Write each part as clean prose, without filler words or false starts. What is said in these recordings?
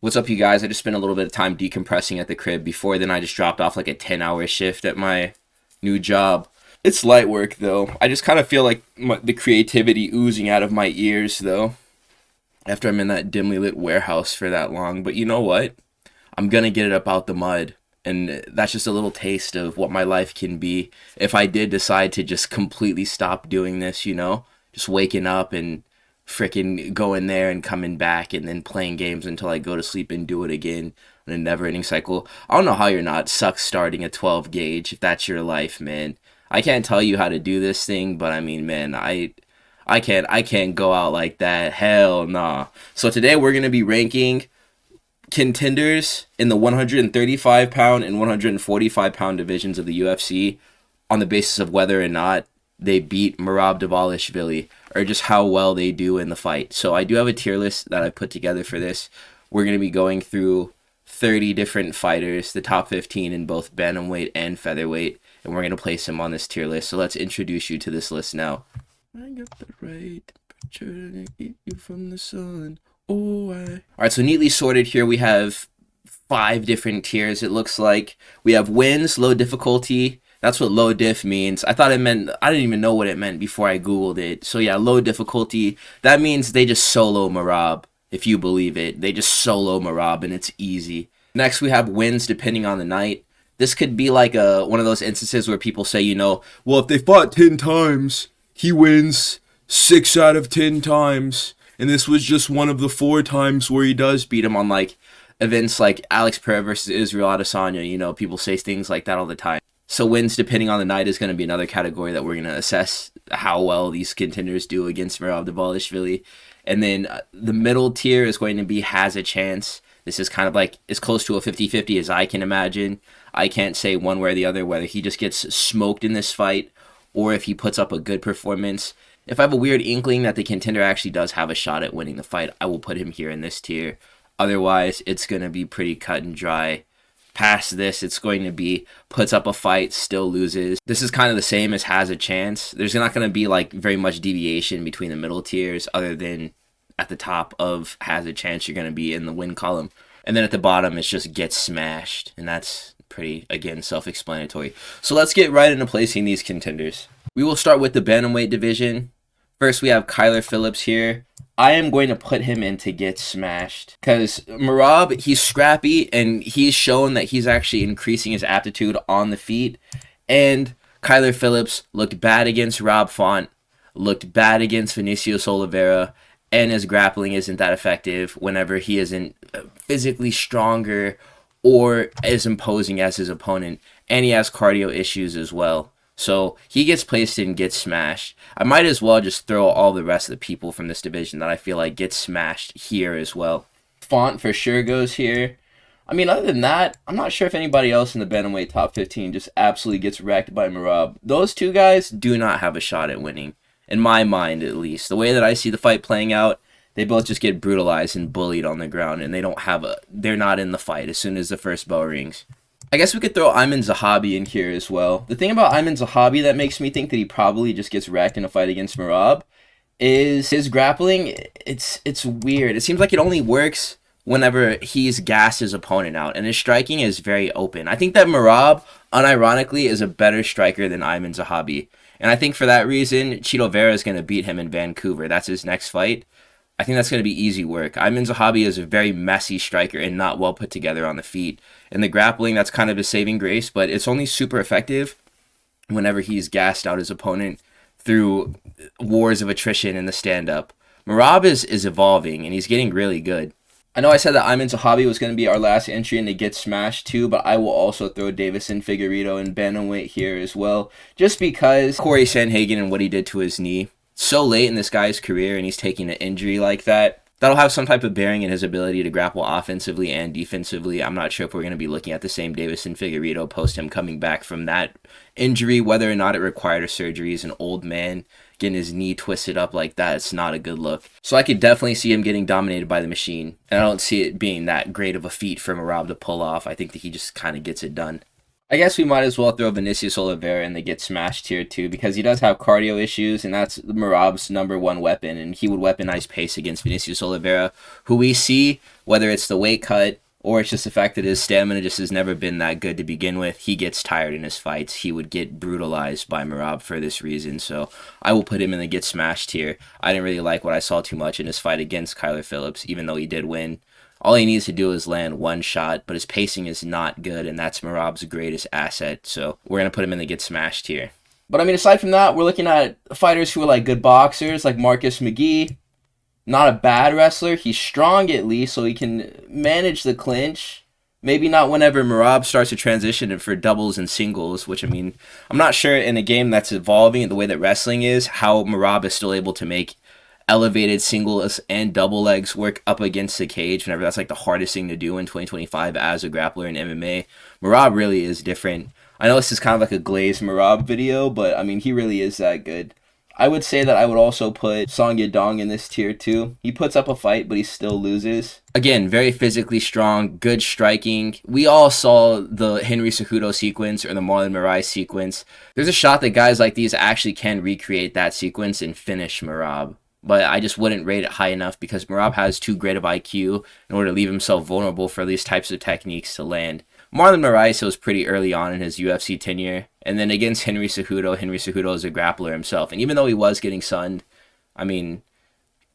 What's up, you guys? I just spent a little bit of time decompressing at the crib before then I just dropped off like a 10-hour shift at my new job. It's light work, though. I just kind of feel like the creativity oozing out of my ears, though, after I'm in that dimly lit warehouse for that long. But you know what? I'm going to get it up out the mud. And that's just a little taste of what my life can be if I did decide to just completely stop doing this, you know? Just waking up and freaking going there and coming back and then playing games until I go to sleep and do it again in a never-ending cycle. I don't know how you're not suck starting a 12 gauge if that's your life, man. I can't tell you how to do this thing, but I mean, man, I can't go out like that. Hell nah. So today we're going to be ranking contenders in the 135 pound and 145 pound divisions of the UFC on the basis of whether or not they beat Merab Dvalishvili or just how well they do in the fight. So I do have a tier list that I put together for this. We're going to be going through 30 different fighters, the top 15 in both bantamweight and featherweight, and we're going to place them on this tier list. So let's introduce you to this list now. I got the right temperature to get you from the sun. Alright, so neatly sorted here, we have 5 different tiers, it looks like. We have wins, low difficulty. That's what low diff means. I didn't even know what it meant before I Googled it. So yeah, low difficulty. That means they just solo Merab, if you believe it. They just solo Merab and it's easy. Next, we have wins depending on the night. This could be like one of those instances where people say, you know, well, if they fought 10 times, he wins 6 out of 10 times. And this was just one of the 4 times where he does beat him on, like, events like Alex Pereira versus Israel Adesanya. You know, people say things like that all the time. So wins, depending on the night, is going to be another category that we're going to assess how well these contenders do against Merab Dvalishvili. And then the middle tier is going to be has a chance. This is kind of like as close to a 50-50 as I can imagine. I can't say one way or the other whether he just gets smoked in this fight or if he puts up a good performance. If I have a weird inkling that the contender actually does have a shot at winning the fight, I will put him here in this tier. Otherwise, it's going to be pretty cut and dry. Past this, it's going to be puts up a fight, still loses. This is kind of the same as has a chance. There's not going to be like very much deviation between the middle tiers other than at the top of has a chance you're going to be in the win column. And then at the bottom, it's just gets smashed. And that's pretty, again, self-explanatory. So let's get right into placing these contenders. We will start with the bantamweight division. First, we have Kyler Phillips here. I am going to put him in to get smashed because Merab, he's scrappy and he's shown that he's actually increasing his aptitude on the feet. And Kyler Phillips looked bad against Rob Font, looked bad against Vinicius Oliveria, and his grappling isn't that effective whenever he isn't physically stronger or as imposing as his opponent. And he has cardio issues as well. So he gets placed and gets smashed. I might as well just throw all the rest of the people from this division that I feel like get smashed here as well. Font for sure goes here. I mean, other than that, I'm not sure if anybody else in the bantamweight top 15 just absolutely gets wrecked by Merab. Those two guys do not have a shot at winning, in my mind at least. The way that I see the fight playing out, they both just get brutalized and bullied on the ground, and they're not in the fight as soon as the first bell rings. I guess we could throw Aiemann Zahabi in here as well. The thing about Aiemann Zahabi that makes me think that he probably just gets wrecked in a fight against Merab is his grappling. It's weird. It seems like it only works whenever he's gassed his opponent out, and his striking is very open. I think that Merab, unironically, is a better striker than Aiemann Zahabi. And I think for that reason, Chito Vera is going to beat him in Vancouver. That's his next fight. I think that's going to be easy work. Aiemann Zahabi is a very messy striker and not well put together on the feet. And the grappling, that's kind of his saving grace, but it's only super effective whenever he's gassed out his opponent through wars of attrition in the stand-up. Merab is evolving, and he's getting really good. I know I said that Aiemann Zahabi was going to be our last entry and to get smashed too, but I will also throw Deiveson Figuerido in bantamweight here as well, just because Cory Sandhagen and what he did to his knee. So late in this guy's career and he's taking an injury like that, that'll have some type of bearing in his ability to grapple offensively and defensively. I'm not sure if we're going to be looking at the same Deiveson Figueiredo post him coming back from that injury, whether or not it required a surgery. He's an old man getting his knee twisted up like that. It's not a good look. So I could definitely see him getting dominated by the machine, and I don't see it being that great of a feat for Merab to pull off. I think that he just kind of gets it done. I guess we might as well throw Vinicius Oliveira in the get smashed tier too, because he does have cardio issues, and that's Merab's number one weapon, and he would weaponize pace against Vinicius Oliveira, who we see, whether it's the weight cut or it's just the fact that his stamina just has never been that good to begin with. He gets tired in his fights. He would get brutalized by Merab for this reason, so I will put him in the get smashed tier. I didn't really like what I saw too much in his fight against Kyler Phillips, even though he did win. All he needs to do is land one shot, but his pacing is not good, and that's Merab's greatest asset, so we're going to put him in the get smashed here. But I mean, aside from that, we're looking at fighters who are like good boxers, like Marcus McGee. Not a bad wrestler. He's strong at least, so he can manage the clinch. Maybe not whenever Merab starts to transition for doubles and singles, which, I mean, I'm not sure in a game that's evolving the way that wrestling is, how Merab is still able to make elevated singles and double legs work up against the cage whenever that's like the hardest thing to do in 2025 as a grappler in MMA. Merab really is different. I know this is kind of like a glazed Merab video, but I mean, he really is that good. I would say that I would also put Yadong in this tier too. He puts up a fight, but he still loses. Again, very physically strong, good striking. We all saw the Henry Cejudo sequence or the Marlon Moraes sequence. There's a shot that guys like these actually can recreate that sequence and finish Merab. But I just wouldn't rate it high enough because Merab has too great of IQ in order to leave himself vulnerable for these types of techniques to land. Marlon Moraes was pretty early on in his UFC tenure, and then against Henry Cejudo is a grappler himself. And even though he was getting sunned, I mean,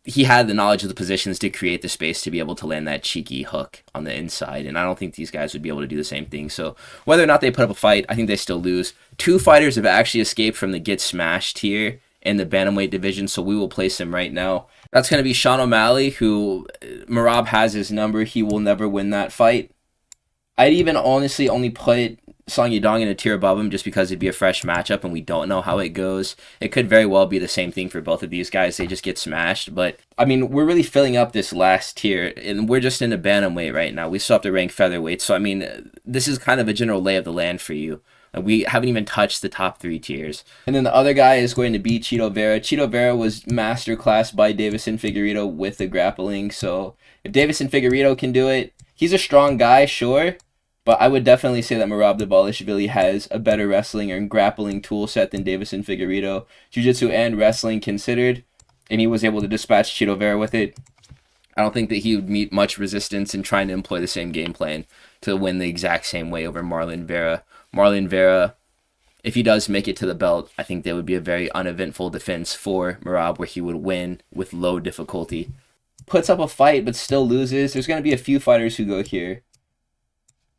he had the knowledge of the positions to create the space to be able to land that cheeky hook on the inside, and I don't think these guys would be able to do the same thing. So whether or not they put up a fight, I think they still lose. Two fighters have actually escaped from the get smashed tier in the bantamweight division, so we will place him right now. That's going to be Sean O'Malley, who Merab has his number. He will never win that fight. I'd even honestly only put Song Yadong in a tier above him just because it'd be a fresh matchup and we don't know how it goes. It could very well be the same thing for both of these guys. They just get smashed. But, I mean, we're really filling up this last tier, and we're just in a bantamweight right now. We still have to rank featherweight. So, I mean, this is kind of a general lay of the land for you. We haven't even touched the top three tiers. And then the other guy is going to be Chito Vera. Chito Vera was masterclassed by Deiveson Figuerido with the grappling. So if Deiveson Figuerido can do it, he's a strong guy, sure. But I would definitely say that Merab Dvalishvili has a better wrestling and grappling tool set than Deiveson Figuerido. Jiu-jitsu and wrestling considered. And he was able to dispatch Chito Vera with it. I don't think that he would meet much resistance in trying to employ the same game plan to win the exact same way over Marlon Vera. Marlon Vera, if he does make it to the belt, I think that would be a very uneventful defense for Merab where he would win with low difficulty. Puts up a fight but still loses. There's going to be a few fighters who go here.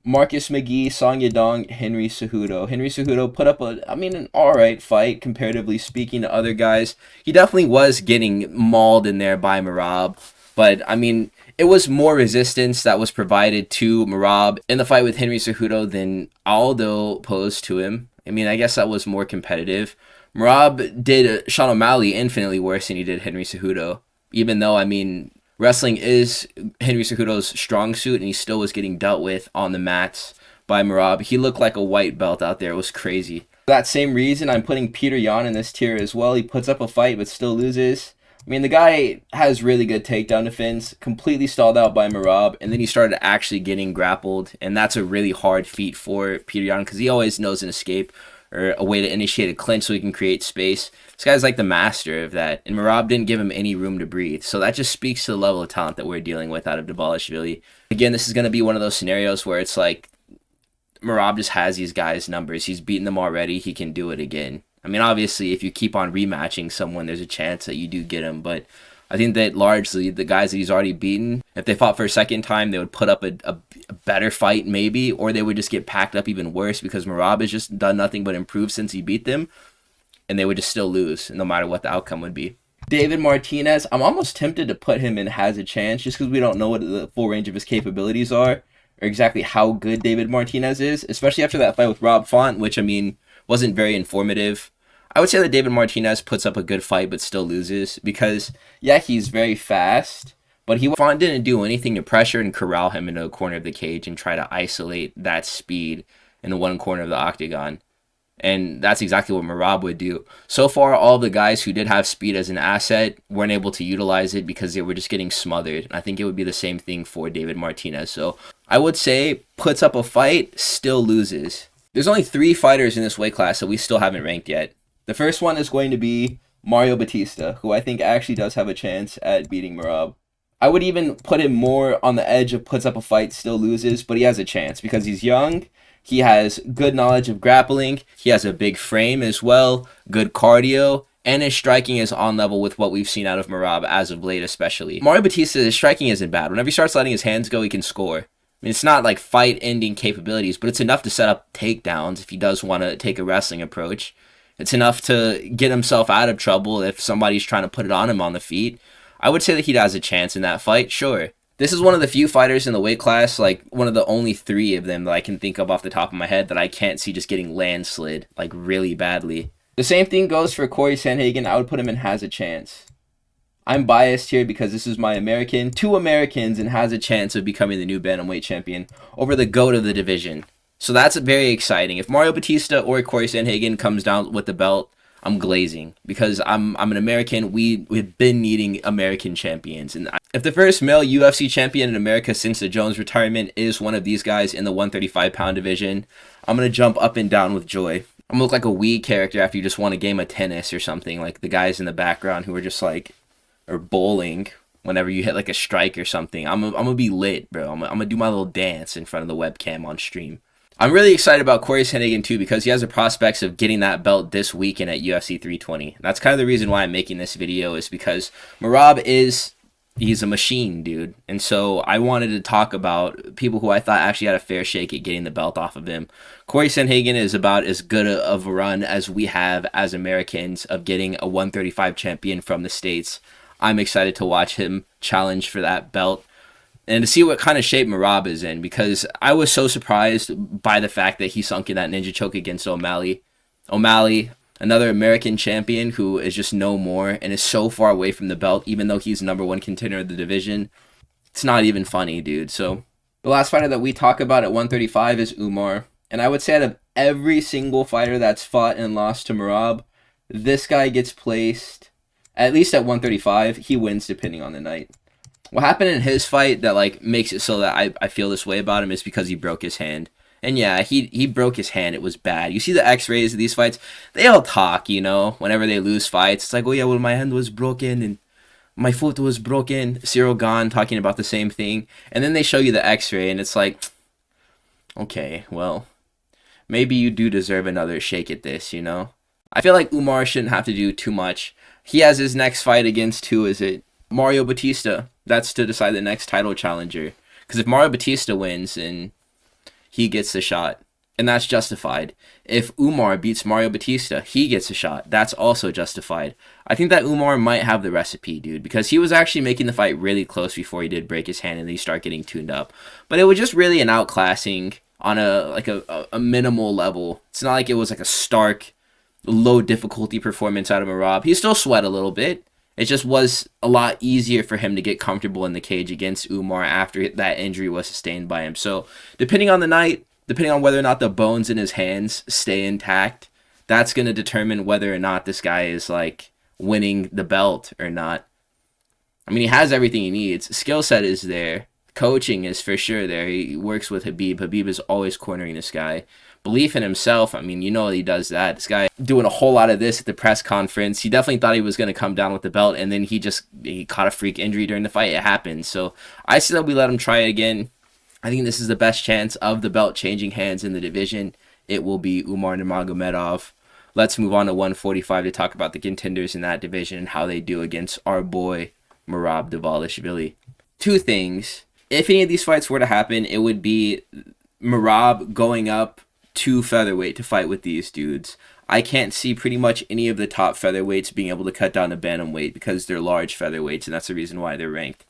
Marcus McGee, Song Yadong, Henry Cejudo. Henry Cejudo put up an alright fight comparatively speaking to other guys. He definitely was getting mauled in there by Merab. But, I mean, it was more resistance that was provided to Merab in the fight with Henry Cejudo than Aldo posed to him. I mean, I guess that was more competitive. Merab did Sean O'Malley infinitely worse than he did Henry Cejudo. Even though, I mean, wrestling is Henry Cejudo's strong suit, and he still was getting dealt with on the mats by Merab. He looked like a white belt out there. It was crazy. For that same reason, I'm putting Petr Yan in this tier as well. He puts up a fight but still loses. I mean, the guy has really good takedown defense, completely stalled out by Merab, and then he started actually getting grappled, and that's a really hard feat for Petr Yan because he always knows an escape or a way to initiate a clinch so he can create space. This guy's like the master of that, and Merab didn't give him any room to breathe, so that just speaks to the level of talent that we're dealing with out of Dvalishvili. Again, this is going to be one of those scenarios where it's like Merab just has these guys' numbers. He's beaten them already. He can do it again. I mean, obviously, if you keep on rematching someone, there's a chance that you do get him. But I think that largely the guys that he's already beaten, if they fought for a second time, they would put up a better fight maybe, or they would just get packed up even worse because Merab has just done nothing but improve since he beat them, and they would just still lose no matter what the outcome would be. David Martinez, I'm almost tempted to put him in has a chance just because we don't know what the full range of his capabilities are or exactly how good David Martinez is, especially after that fight with Rob Font, which, I mean, wasn't very informative. I would say that David Martinez puts up a good fight but still loses because, yeah, he's very fast, but Font didn't do anything to pressure and corral him into a corner of the cage and try to isolate that speed in the one corner of the octagon. And that's exactly what Merab would do. So far, all the guys who did have speed as an asset weren't able to utilize it because they were just getting smothered. And I think it would be the same thing for David Martinez. So I would say puts up a fight, still loses. There's only 3 fighters in this weight class that we still haven't ranked yet. The first one is going to be Mario Bautista, who I think actually does have a chance at beating Merab. I would even put him more on the edge of puts up a fight, still loses, but he has a chance because he's young. He has good knowledge of grappling. He has a big frame as well, good cardio, and his striking is on level with what we've seen out of Merab as of late especially. Mario Bautista, his striking isn't bad. Whenever he starts letting his hands go, he can score. I mean, it's not like fight-ending capabilities, but it's enough to set up takedowns if he does want to take a wrestling approach. It's enough to get himself out of trouble if somebody's trying to put it on him on the feet. I would say that he has a chance in that fight, sure. This is one of the few fighters in the weight class, like one of the only 3 of them that I can think of off the top of my head that I can't see just getting landslid, like really badly. The same thing goes for Cory Sandhagen. I would put him in has a chance. I'm biased here because this is my American, 2 Americans, and has a chance of becoming the new bantamweight champion over the GOAT of the division. So that's very exciting. If Mario Bautista or Cory Sandhagen comes down with the belt, I'm glazing because I'm an American. We've been needing American champions. And if the first male UFC champion in America since the Jones retirement is one of these guys in the 135-pound division, I'm going to jump up and down with joy. I'm going to look like a Wii character after you just won a game of tennis or something, like the guys in the background who are just like, or bowling, whenever you hit like a strike or something. I'm gonna be lit, bro. I'm gonna do my little dance in front of the webcam on stream. I'm really excited about Cory Sandhagen too because he has the prospects of getting that belt this weekend at UFC 320. That's kind of the reason why I'm making this video, is because Merab he's a machine, dude. And so I wanted to talk about people who I thought actually had a fair shake at getting the belt off of him. Cory Sandhagen is about as good of a run as we have as Americans of getting a 135 champion from the States. I'm excited to watch him challenge for that belt and to see what kind of shape Merab is in, because I was so surprised by the fact that he sunk in that ninja choke against O'Malley. O'Malley, another American champion who is just no more and is so far away from the belt, even though he's #1 contender of the division. It's not even funny, dude. So the last fighter that we talk about at 135 is Umar. And I would say out of every single fighter that's fought and lost to Merab, this guy gets placed at least at 135, he wins depending on the night. What happened in his fight that like makes it so that I feel this way about him is because he broke his hand. And yeah, he broke his hand. It was bad. You see the x-rays of these fights, they all talk, you know, whenever they lose fights. It's like, oh yeah, well, my hand was broken and my foot was broken. Cyril Gahn talking about the same thing. And then they show you the x-ray and it's like, okay, well, maybe you do deserve another shake at this, you know? I feel like Umar shouldn't have to do too much. He has his next fight against, who is it? Mario Bautista. That's to decide the next title challenger. Because if Mario Bautista wins, then he gets the shot. And that's justified. If Umar beats Mario Bautista, he gets a shot. That's also justified. I think that Umar might have the recipe, dude. Because he was actually making the fight really close before he did break his hand and then he started getting tuned up. But it was just really an outclassing on a minimal level. It's not like it was like a stark, low difficulty performance out of Merab. He still sweat a little bit. It just was a lot easier for him to get comfortable in the cage against Umar after that injury was sustained by him. So depending on the night, depending on whether or not the bones in his hands stay intact, that's going to determine whether or not this guy is like winning the belt or not. I mean, he has everything he needs. Skill set is there. Coaching is for sure there. He works with Habib. Habib is always cornering this guy. Belief in himself, I mean, you know he does that. This guy doing a whole lot of this at the press conference. He definitely thought he was going to come down with the belt, and then he caught a freak injury during the fight. It happened. So I say that we let him try it again. I think this is the best chance of the belt changing hands in the division. It will be Umar Nurmagomedov. Let's move on to 145 to talk about the contenders in that division and how they do against our boy Merab Dvalishvili. 2 things. If any of these fights were to happen, it would be Merab going up to featherweight to fight with these dudes. I can't see pretty much any of the top featherweights being able to cut down to bantamweight because they're large featherweights, and that's the reason why they're ranked.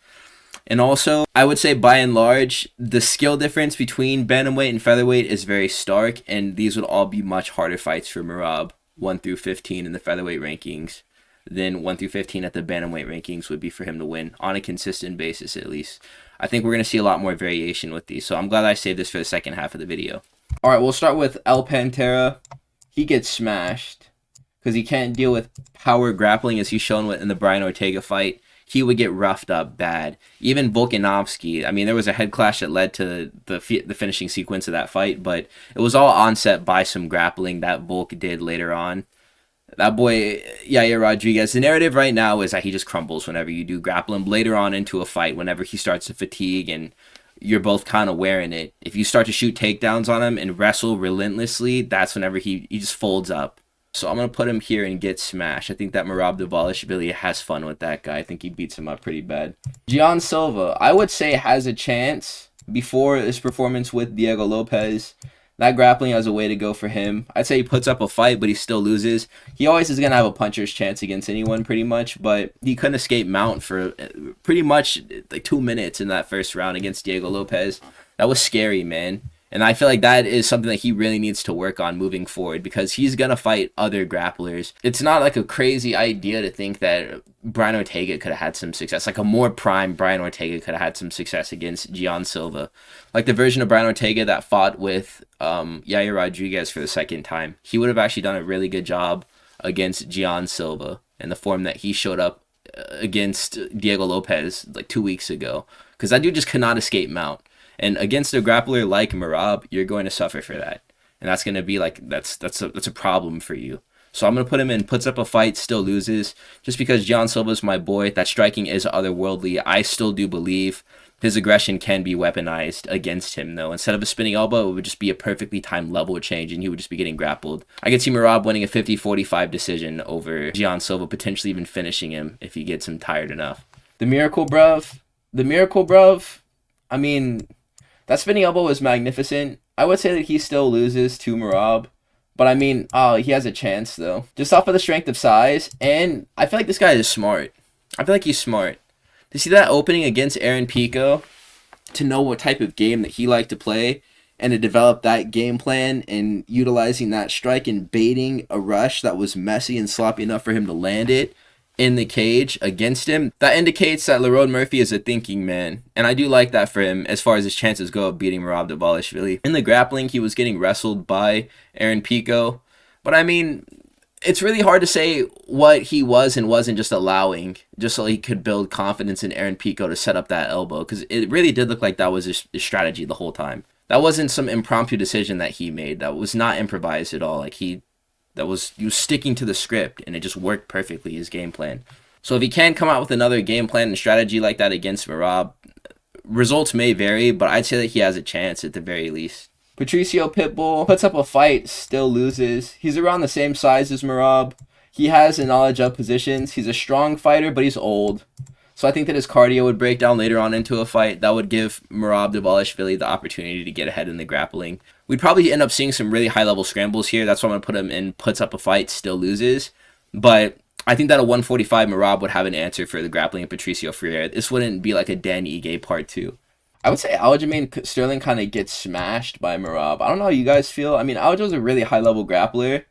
And also, I would say by and large, the skill difference between bantamweight and featherweight is very stark, and these would all be much harder fights for Merab, 1 through 15 in the featherweight rankings, than 1 through 15 at the bantamweight rankings would be for him to win, on a consistent basis at least. I think we're going to see a lot more variation with these, so I'm glad I saved this for the second half of the video. Alright, we'll start with El Pantera. He gets smashed because he can't deal with power grappling as he's shown in the Brian Ortega fight. he would get roughed up bad. Even Volkanovski, I mean, there was a head clash that led to the finishing sequence of that fight, but it was all onset by some grappling that Volk did later on. That boy, Yair Rodriguez, the narrative right now is that he just crumbles whenever you do grapple him later on into a fight, whenever he starts to fatigue and you're both kind of wearing it. If you start to shoot takedowns on him and wrestle relentlessly, that's whenever he just folds up. So I'm going to put him here and get smashed. I think that Merab Dvalishvili has fun with that guy. I think he beats him up pretty bad. Gian Silva, I would say, has a chance before his performance with Diego Lopes. That grappling has a way to go for him. I'd say he puts up a fight, but he still loses. He always is going to have a puncher's chance against anyone, pretty much, but he couldn't escape mount for pretty much like 2 minutes in that first round against Diego Lopes. That was scary, man. And I feel like that is something that he really needs to work on moving forward, because he's going to fight other grapplers. It's not like a crazy idea to think that Brian Ortega could have had some success. Like a more prime Brian Ortega could have had some success against Gian Silva. Like the version of Brian Ortega that fought with Yair Rodriguez for the second time. He would have actually done a really good job against Gian Silva in the form that he showed up against Diego Lopes like 2 weeks ago. Because that dude just cannot escape mount. And against a grappler like Merab, you're going to suffer for that. And that's going to be like, that's a problem for you. So I'm going to put him in, puts up a fight, still loses. Just because Gian Silva's my boy, that striking is otherworldly. I still do believe his aggression can be weaponized against him, though. Instead of a spinning elbow, it would just be a perfectly timed level change, and he would just be getting grappled. I could see Merab winning a 50-45 decision over Gian Silva, potentially even finishing him if he gets him tired enough. The Miracle Bruv, I mean, that spinning elbow was magnificent. I would say that he still loses to Merab. But I mean, he has a chance, though. Just off of the strength of size. And I feel like this guy is smart. I feel like he's smart. To see that opening against Aaron Pico, to know what type of game that he liked to play, and to develop that game plan and utilizing that strike and baiting a rush that was messy and sloppy enough for him to land it in the cage against him, that indicates that Lerone Murphy is a thinking man. And I do like that for him as far as his chances go of beating Merab Dvalishvili. In the grappling, he was getting wrestled by Aaron Pico. But I mean, it's really hard to say what he was and wasn't just allowing, just so he could build confidence in Aaron Pico to set up that elbow. Because it really did look like that was his strategy the whole time. That wasn't some impromptu decision that he made. That was not improvised at all. Like he was sticking to the script, and it just worked perfectly, his game plan. So if he can come out with another game plan and strategy like that against Merab, results may vary, but I'd say that he has a chance at the very least. Patricio Pitbull puts up a fight, still loses. He's around the same size as Merab. He has a knowledge of positions. He's a strong fighter, but he's old. So I think that his cardio would break down later on into a fight. That would give Merab Dvalishvili the opportunity to get ahead in the grappling. We'd probably end up seeing some really high-level scrambles here. That's why I'm going to put him in, puts up a fight, still loses. But I think that a 145 Merab would have an answer for the grappling of Patricio Figuerido. This wouldn't be like a Dan Ige Part 2. I would say Aljamain Sterling kind of gets smashed by Merab. I don't know how you guys feel. I mean, Aljo's a really high-level grappler,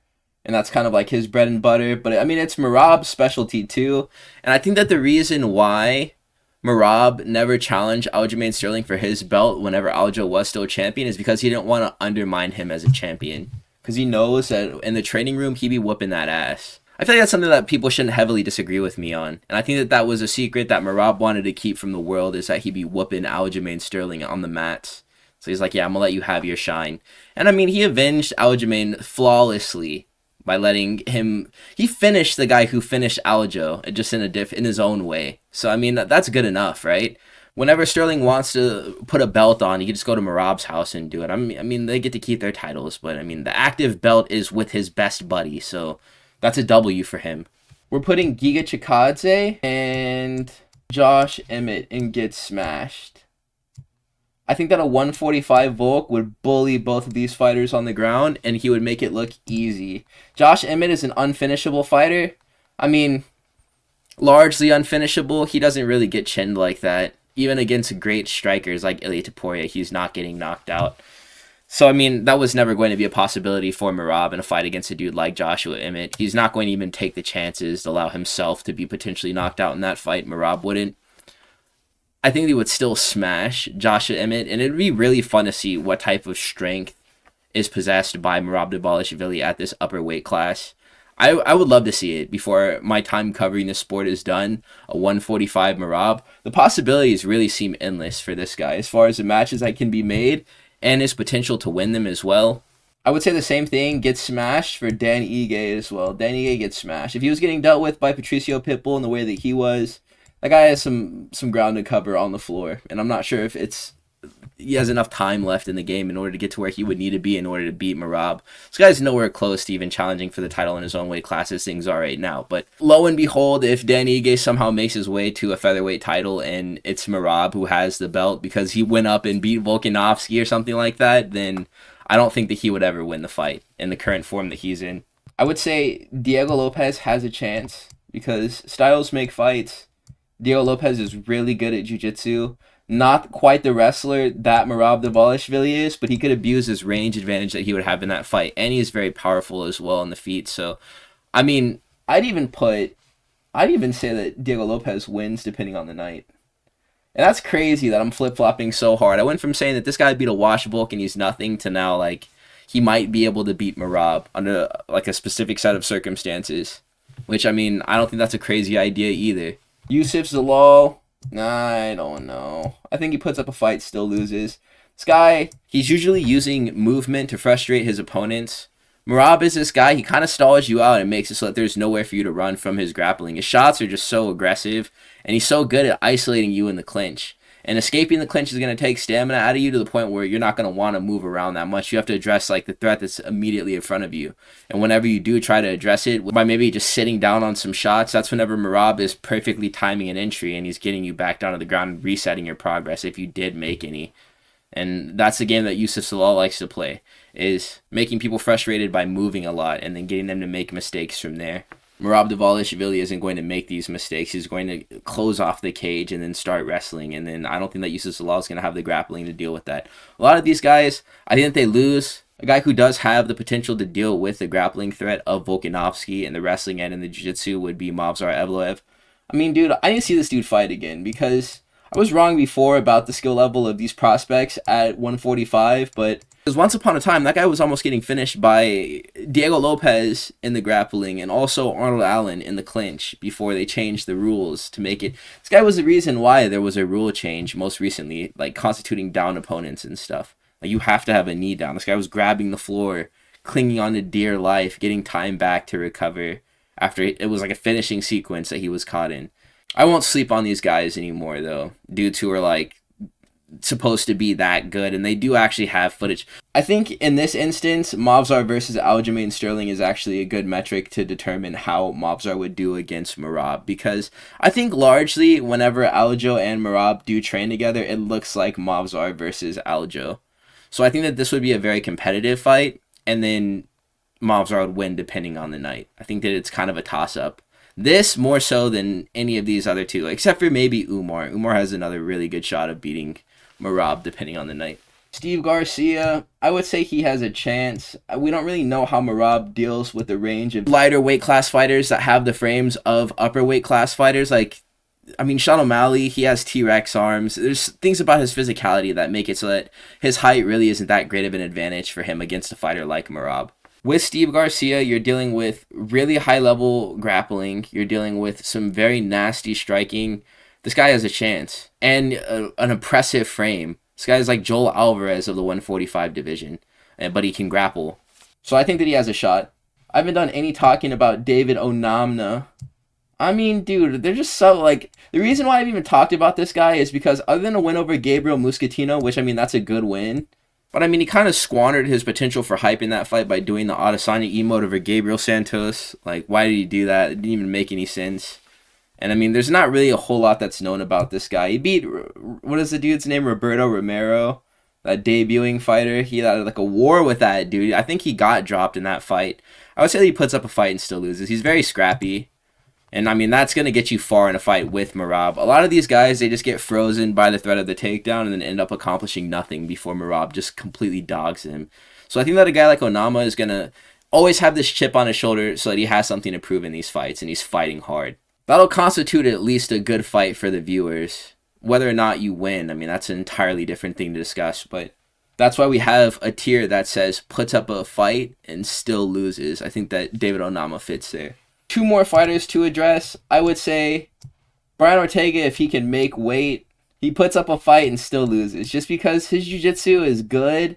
and that's kind of like his bread and butter. But, I mean, it's Merab's specialty, too. And I think that the reason why Merab never challenged Aljamain Sterling for his belt whenever Aljo was still champion is because he didn't want to undermine him as a champion. Because he knows that in the training room, he'd be whooping that ass. I feel like that's something that people shouldn't heavily disagree with me on. And I think that that was a secret that Merab wanted to keep from the world, is that he'd be whooping Aljamain Sterling on the mats. So he's like, yeah, I'm going to let you have your shine. And I mean, he avenged Aljamain flawlessly by letting him, he finished the guy who finished Aljo just in his own way. So I mean, that's good enough, right? Whenever Sterling wants to put a belt on, he can just go to Merab's house and do it. I mean, they get to keep their titles, but I mean, the active belt is with his best buddy, so that's a W for him. We're putting Giga Chikadze and Josh Emmett in Get Smashed. I think that a 145 Volk would bully both of these fighters on the ground, and he would make it look easy. Josh Emmett is an unfinishable fighter. I mean, largely unfinishable. He doesn't really get chinned like that. Even against great strikers like Ilia Topuria, he's not getting knocked out. So, I mean, that was never going to be a possibility for Merab in a fight against a dude like Joshua Emmett. He's not going to even take the chances to allow himself to be potentially knocked out in that fight. Merab wouldn't. I think he would still smash Joshua Emmett, and it'd be really fun to see what type of strength is possessed by Merab Dvalishvili at this upper weight class. I would love to see it before my time covering this sport is done. A 145 Merab. The possibilities really seem endless for this guy as far as the matches that can be made and his potential to win them as well. I would say the same thing gets smashed for Dan Ige as well. Dan Ige gets smashed. If he was getting dealt with by Patricio Pitbull in the way that he was, that guy has some ground to cover on the floor. And I'm not sure if he has enough time left in the game in order to get to where he would need to be in order to beat Merab. This guy's nowhere close to even challenging for the title in his own weight class as things are right now. But lo and behold, if Dan Ige somehow makes his way to a featherweight title and it's Merab who has the belt because he went up and beat Volkanovski or something like that, then I don't think that he would ever win the fight in the current form that he's in. I would say Diego Lopes has a chance because styles make fights. Diego Lopes is really good at jiu-jitsu. Not quite the wrestler that Merab Dvalishvili is, but he could abuse his range advantage that he would have in that fight. And he's very powerful as well on the feet. So, I mean, I'd even say that Diego Lopes wins depending on the night. And that's crazy that I'm flip-flopping so hard. I went from saying that this guy beat a wash Volk and he's nothing to now, like, he might be able to beat Merab under, like, a specific set of circumstances. Which, I mean, I don't think that's a crazy idea either. Youssef Zalal, I don't know. I think he puts up a fight, still loses. This guy, he's usually using movement to frustrate his opponents. Merab is this guy, he kind of stalls you out and makes it so that there's nowhere for you to run from his grappling. His shots are just so aggressive, and he's so good at isolating you in the clinch. And escaping the clinch is going to take stamina out of you to the point where you're not going to want to move around that much. You have to address like the threat that's immediately in front of you. And whenever you do try to address it by maybe just sitting down on some shots, that's whenever Merab is perfectly timing an entry and he's getting you back down to the ground and resetting your progress if you did make any. And that's the game that Youssef Zalal likes to play, is making people frustrated by moving a lot and then getting them to make mistakes from there. Merab Dvalishvili isn't going to make these mistakes. He's going to close off the cage and then start wrestling. And then I don't think that Youssef Zalal is going to have the grappling to deal with that. A lot of these guys, I think that they lose. A guy who does have the potential to deal with the grappling threat of Volkanovski and the wrestling and in the jiu-jitsu would be Movsar Evloev. I mean, dude, I need to see this dude fight again because I was wrong before about the skill level of these prospects at 145, but because once upon a time, that guy was almost getting finished by Diego Lopes in the grappling and also Arnold Allen in the clinch before they changed the rules to make it. This guy was the reason why there was a rule change most recently, like constituting down opponents and stuff. Like you have to have a knee down. This guy was grabbing the floor, clinging on to dear life, getting time back to recover after it was like a finishing sequence that he was caught in. I won't sleep on these guys anymore, though. Dudes who are, like, supposed to be that good, and they do actually have footage. I think in this instance, Movsar versus Aljamain Sterling is actually a good metric to determine how Movsar would do against Merab, because I think largely whenever Aljo and Merab do train together, it looks like Movsar versus Aljo. So I think that this would be a very competitive fight, and then Movsar would win depending on the night. I think that it's kind of a toss-up. This more so than any of these other two, except for maybe Umar. Umar has another really good shot of beating Merab depending on the night. Steve Garcia, I would say he has a chance. We don't really know how Merab deals with the range of lighter weight class fighters that have the frames of upper weight class fighters. Sean O'Malley, he has T-Rex arms. There's things about his physicality that make it so that his height really isn't that great of an advantage for him against a fighter like Merab. With Steve Garcia, you're dealing with really high-level grappling. You're dealing with some very nasty striking. This guy has a chance. And an impressive frame. This guy is like Joel Alvarez of the 145 division. But he can grapple. So I think that he has a shot. I haven't done any talking about David Onama. I mean, dude, they're just so, the reason why I've even talked about this guy is because other than a win over Gabriel Muscatino, which, that's a good win. But, he kind of squandered his potential for hype in that fight by doing the Adesanya emote over Gabriel Santos. Why did he do that? It didn't even make any sense. And, there's not really a whole lot that's known about this guy. He beat, what is the dude's name? Roberto Romero, that debuting fighter. He had, a war with that dude. I think he got dropped in that fight. I would say that he puts up a fight and still loses. He's very scrappy. And, that's going to get you far in a fight with Merab. A lot of these guys, they just get frozen by the threat of the takedown and then end up accomplishing nothing before Merab just completely dogs him. So I think that a guy like Onama is going to always have this chip on his shoulder so that he has something to prove in these fights, and he's fighting hard. That'll constitute at least a good fight for the viewers. Whether or not you win, that's an entirely different thing to discuss, but That's why we have a tier that says puts up a fight and still loses. I think that David Onama fits there. 2 more fighters to address. I would say Brian Ortega, if he can make weight, he puts up a fight and still loses. Just because his jiu-jitsu is good,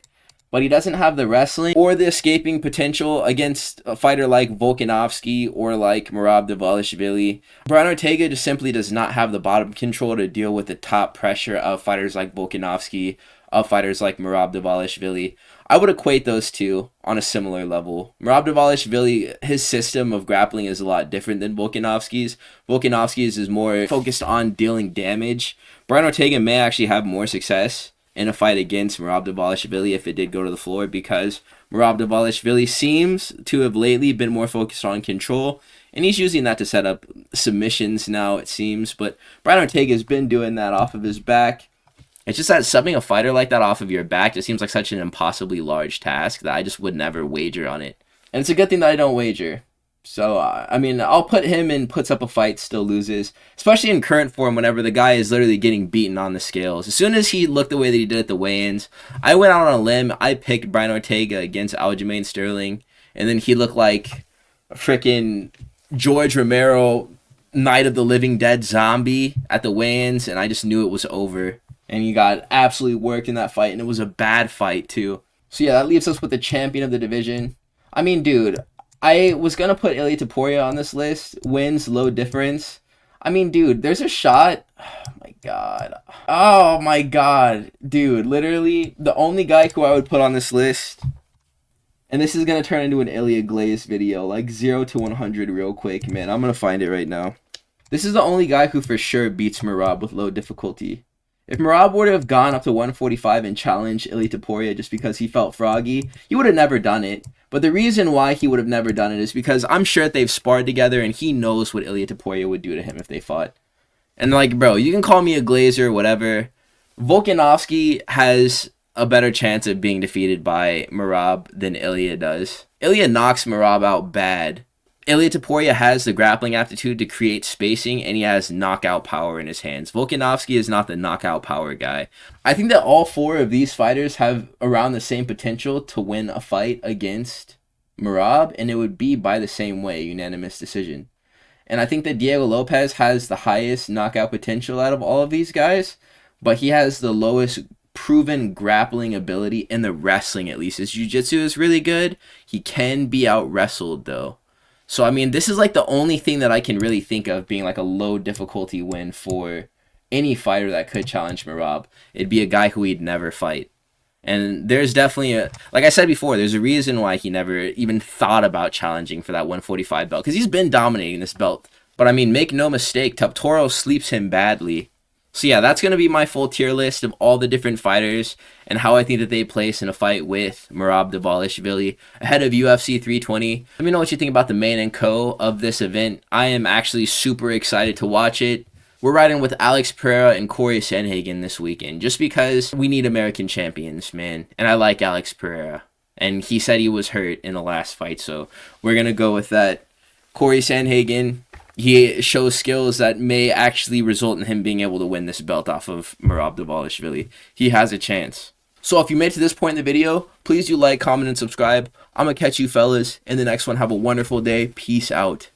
but he doesn't have the wrestling or the escaping potential against a fighter like Volkanovski or like Merab Dvalishvili. Brian Ortega just simply does not have the bottom control to deal with the top pressure of fighters like Volkanovski, of fighters like Merab Dvalishvili. I would equate those two on a similar level. Merab Dvalishvili, his system of grappling is a lot different than Volkanovski's. Volkanovski's is more focused on dealing damage. Brian Ortega may actually have more success in a fight against Merab Dvalishvili if it did go to the floor, because Merab Dvalishvili seems to have lately been more focused on control, and he's using that to set up submissions now, it seems. But Brian Ortega has been doing that off of his back. It's just that subbing a fighter like that off of your back just seems like such an impossibly large task that I just would never wager on it. And it's a good thing that I don't wager. So, I mean, I'll put him in puts up a fight, still loses. Especially in current form whenever the guy is literally getting beaten on the scales. As soon as he looked the way that he did at the weigh-ins, I went out on a limb. I picked Brian Ortega against Aljamain Sterling. And then he looked like a freaking George Romero, Night of the Living Dead zombie at the weigh-ins. And I just knew it was over. And he got absolutely worked in that fight. And it was a bad fight, too. So, yeah, that leaves us with the champion of the division. I mean, dude, I was going to put Ilia Topuria on this list. Wins, low difference. I mean, dude, there's a shot. Oh, my God. Oh, my God. Dude, literally, the only guy who I would put on this list, and this is going to turn into an Ilia Glaze video, like 0 to 100 real quick, man. I'm going to find it right now. This is the only guy who for sure beats Merab with low difficulty. If Merab would have gone up to 145 and challenged Ilia Topuria just because he felt froggy, he would have never done it. But the reason why he would have never done it is because I'm sure that they've sparred together and he knows what Ilia Topuria would do to him if they fought. And like, bro, you can call me a glazer, whatever. Volkanovski has a better chance of being defeated by Merab than Ilia does. Ilia knocks Merab out bad. Ilia Topuria has the grappling aptitude to create spacing, and he has knockout power in his hands. Volkanovski is not the knockout power guy. I think that all 4 of these fighters have around the same potential to win a fight against Merab, and it would be by the same way, unanimous decision. And I think that Diego Lopes has the highest knockout potential out of all of these guys, but he has the lowest proven grappling ability in the wrestling, at least. His jiu-jitsu is really good. He can be out-wrestled, though. So, I mean, this is like the only thing that I can really think of being like a low difficulty win for any fighter that could challenge Merab. It'd be a guy who he'd never fight. And there's definitely like I said before, there's a reason why he never even thought about challenging for that 145 belt. Because he's been dominating this belt. But, I mean, make no mistake, Toptoro sleeps him badly. So, yeah, that's going to be my full tier list of all the different fighters and how I think that they place in a fight with Merab Dvalishvili ahead of UFC 320. Let me know what you think about the main and co of this event. I am actually super excited to watch it. We're riding with Alex Pereira and Cory Sandhagen this weekend just because we need American champions, man. And I like Alex Pereira. And he said he was hurt in the last fight, so we're going to go with that. Cory Sandhagen, he shows skills that may actually result in him being able to win this belt off of Merab Dvalishvili. He has a chance. So if you made it to this point in the video, please do like, comment, and subscribe. I'm going to catch you fellas in the next one. Have a wonderful day. Peace out.